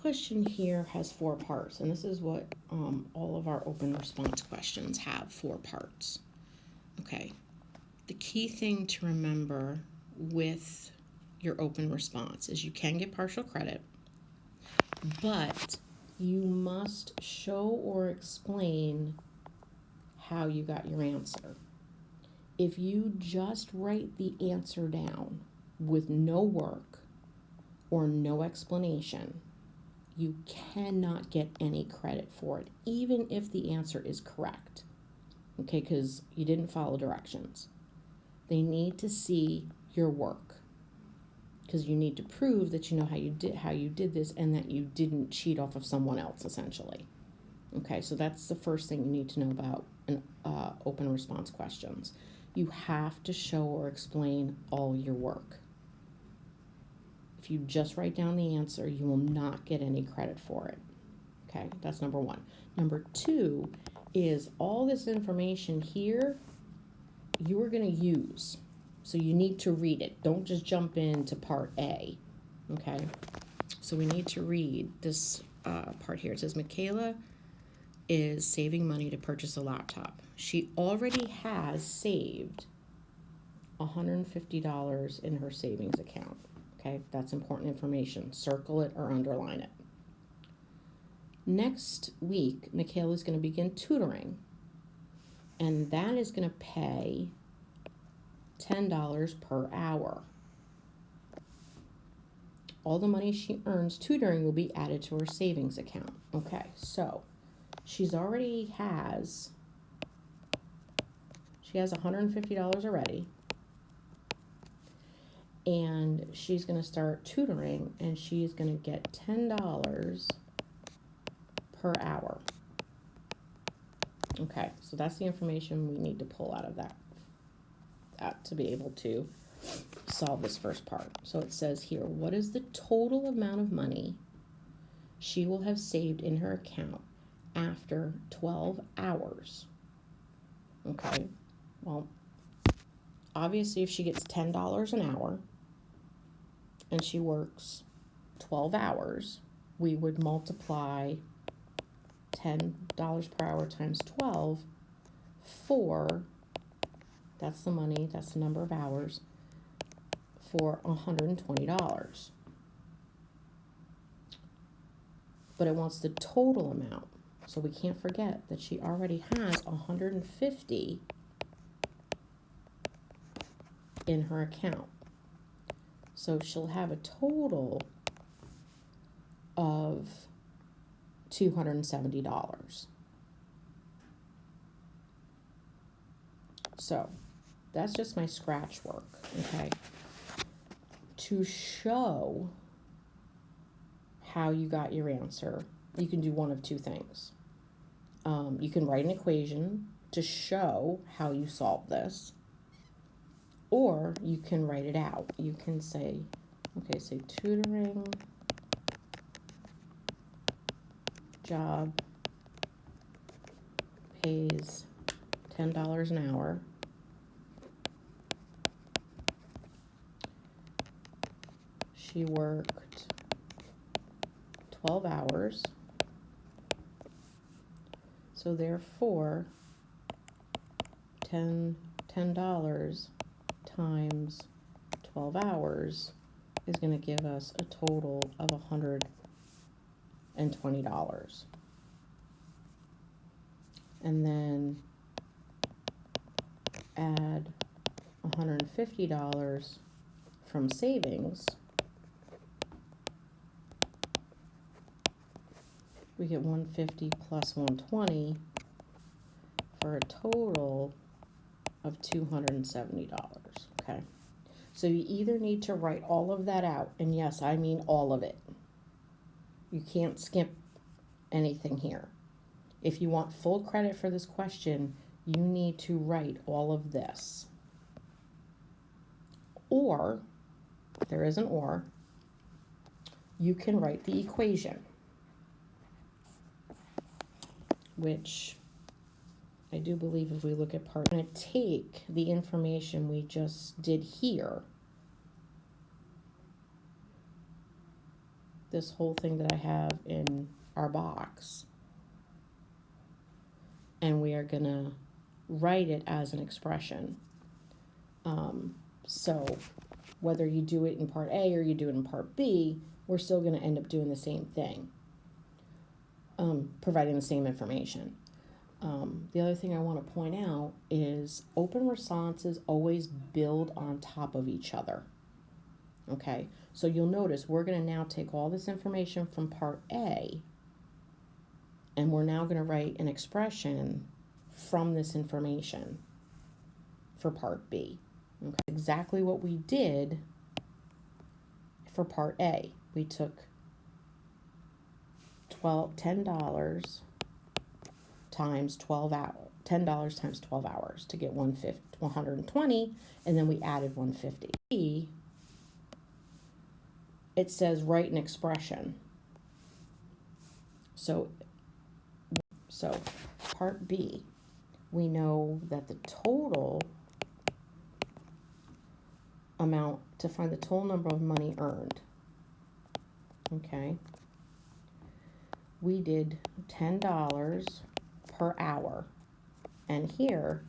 question here has 4 parts, and this is what all of our open response questions have, 4 parts. Okay, the key thing to remember with your open response is you can get partial credit, but you must show or explain how you got your answer. If you just write the answer down with no work or no explanation, you cannot get any credit for it, even if the answer is correct. Okay, because you didn't follow directions. They need to see your work, because you need to prove that you know how you did this and that you didn't cheat off of someone else, essentially. Okay, so that's the first thing you need to know about an open response questions. You have to show or explain all your work. If you just write down the answer, you will not get any credit for it. Okay, that's number 1. Number 2 is all this information here you are going to use. So you need to read it. Don't just jump into part A. Okay, so we need to read this part here. It says, Michaela is saving money to purchase a laptop. She already has saved $150 in her savings account. Okay, that's important information. Circle it or underline it. Next week, Michaela is going to begin tutoring, and that is going to pay $10 per hour. All the money she earns tutoring will be added to her savings account. Okay, so she has $150 already, and she's going to start tutoring, and she's going to get $10 per hour. Okay, so that's the information we need to pull out of that to be able to solve this first part. So it says here, what is the total amount of money she will have saved in her account after 12 hours? Okay, well, obviously if she gets $10 an hour and she works 12 hours, we would multiply $10 per hour times 12 for, that's the money, that's the number of hours, for $120. But it wants the total amount. So we can't forget that she already has $150 in her account. So she'll have a total of $270. So that's just my scratch work, okay? To show how you got your answer, you can do one of 2 things. You can write an equation to show how you solved this, or you can write it out. You can say, okay, say tutoring job pays $10 an hour. She worked 12 hours. So therefore, $10 times 12 hours is going to give us a total of $120. And then add $150 from savings. We get $150 plus $120 for a total of $270, okay? So you either need to write all of that out, and yes, I mean all of it. You can't skip anything here. If you want full credit for this question, you need to write all of this. Or, there is an or, you can write the equation, which I do believe if we look at part, I'm going to take the information we just did here this whole thing that I have in our box, and we are going to write it as an expression. So whether you do it in part A or you do it in part B, we're still going to end up doing the same thing, providing the same information. The other thing I want to point out is open responses always build on top of each other. Okay, so you'll notice we're going to now take all this information from part A, and we're now going to write an expression from this information for part B. Okay, exactly what we did for part A. We took $10 times 12 hours, $10 times 12 hours to get 120, and then we added 150. It says write an expression. So part B, we know that the total amount, to find the total number of money earned, okay, we did $10 per hour, and here,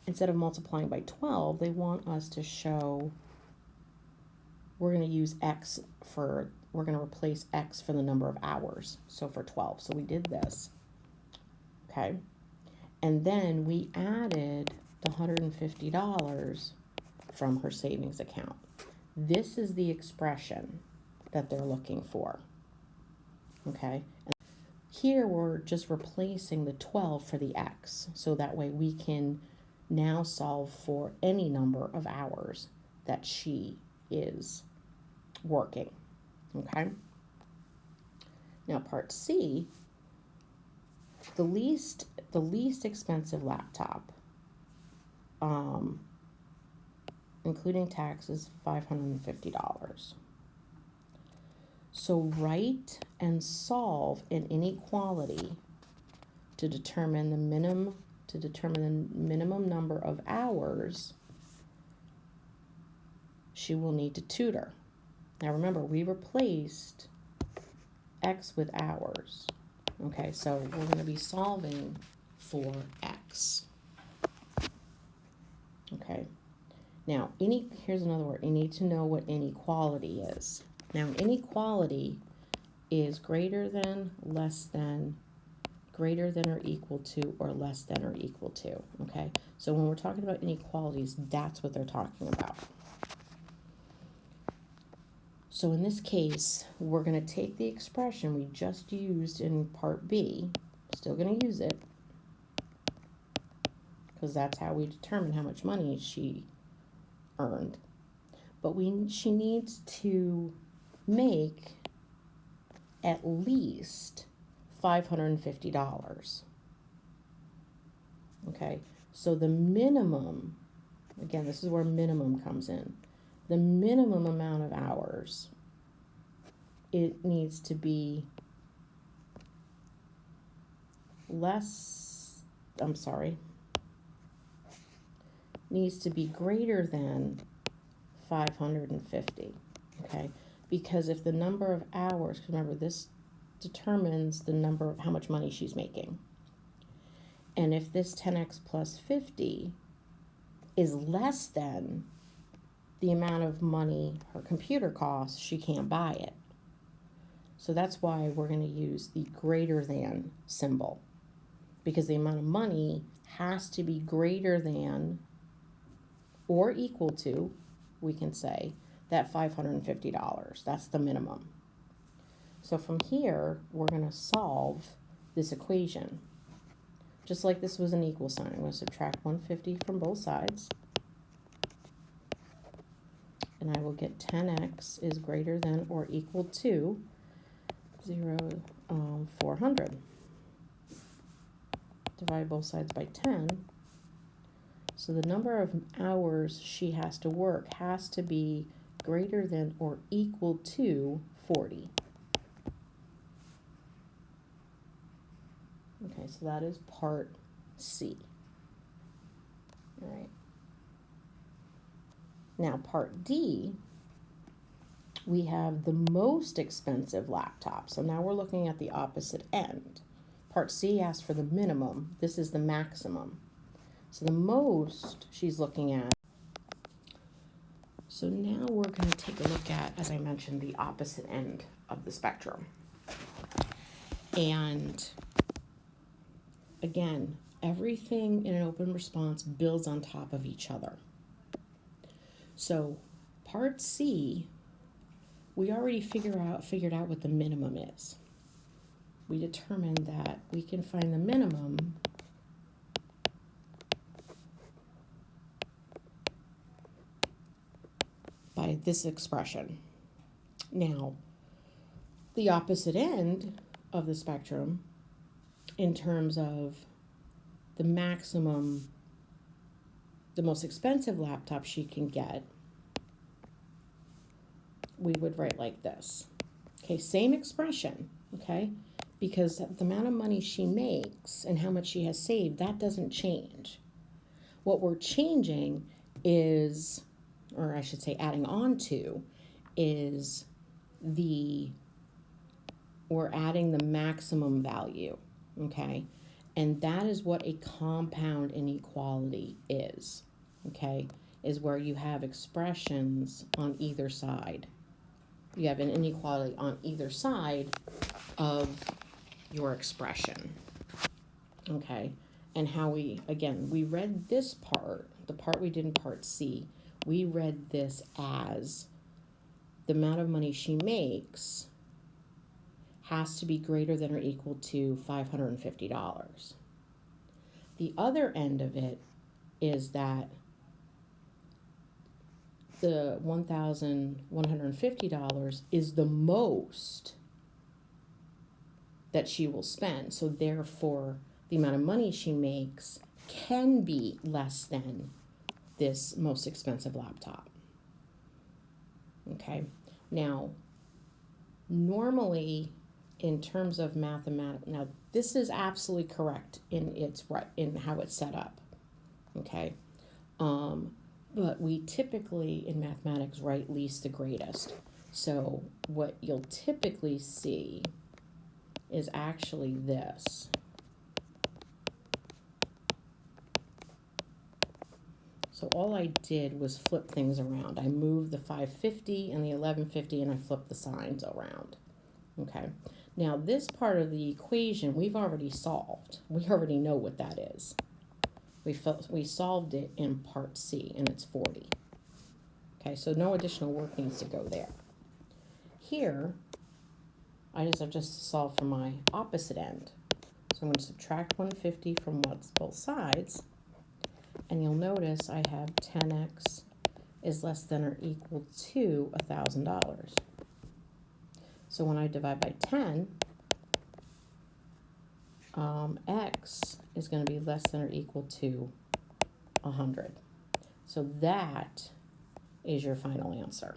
instead of multiplying by 12, they want us to show, we're going to use X for, we're going to replace X for the number of hours, so for 12, so we did this, okay, and then we added the $150 from her savings account. This is the expression that they're looking for, okay? And here we're just replacing the 12 for the X, so that way we can now solve for any number of hours that she is working, okay? Now part C, the least expensive laptop, including taxes, $550. So write and solve an inequality to determine the minimum number of hours she will need to tutor. Now remember, we replaced X with hours. Okay, so we're going to be solving for X. Okay. Now, here's another word. You need to know what inequality is. Now, inequality is greater than, less than, greater than or equal to, or less than or equal to. Okay? So when we're talking about inequalities, that's what they're talking about. So in this case, we're going to take the expression we just used in part B, still going to use it, because that's how we determine how much money she earned. But she needs to make at least $550. Okay, so the minimum, again, this is where minimum comes in. The minimum amount of hours, it needs to be needs to be greater than 550, okay? Because if the number of hours, remember this determines the number of how much money she's making. And if this 10x plus 50 is less than the amount of money her computer costs, she can't buy it. So that's why we're going to use the greater than symbol, because the amount of money has to be greater than or equal to, we can say, that $550. That's the minimum. So from here, we're going to solve this equation. Just like this was an equal sign, I'm going to subtract 150 from both sides. And I will get 10x is greater than or equal to 400. Divide both sides by 10. So the number of hours she has to work has to be greater than or equal to 40. Okay, so that is part C. All right. Now part D, we have the most expensive laptop. So now we're looking at the opposite end. Part C asks for the minimum. This is the maximum. So the most she's looking at. So now we're going to take a look at, as I mentioned, the opposite end of the spectrum. And again, everything in an open response builds on top of each other. So part C, we already figured out what the minimum is. We determined that we can find the minimum by this expression. Now, the opposite end of the spectrum, in terms of the maximum, the most expensive laptop she can get, we would write like this. Okay, same expression, okay? Because the amount of money she makes and how much she has saved, that doesn't change. What we're changing is, or I should say adding on to, is we're adding the maximum value, okay? And that is what a compound inequality is, okay? Is where you have expressions on either side. You have an inequality on either side of your expression, okay? And how we read this part, the part we did in part C, we read this as the amount of money she makes has to be greater than or equal to $550. The other end of it is that the $1,150 is the most that she will spend. So therefore, the amount of money she makes can be less than this most expensive laptop. Okay. Now, normally, in terms of mathematics, now this is absolutely correct in how it's set up. Okay. But we typically in mathematics write least to greatest. So what you'll typically see is actually this. So all I did was flip things around. I moved the 550 and the 1150 and I flipped the signs around. Okay. Now this part of the equation we've already solved. We already know what that is. We solved it in part C and it's 40. Okay, so no additional work needs to go there. Here, I just have to solve for my opposite end. So I'm going to subtract 150 from both sides. And you'll notice I have 10x is less than or equal to $1,000. So when I divide by 10, x is going to be less than or equal to 100. So that is your final answer.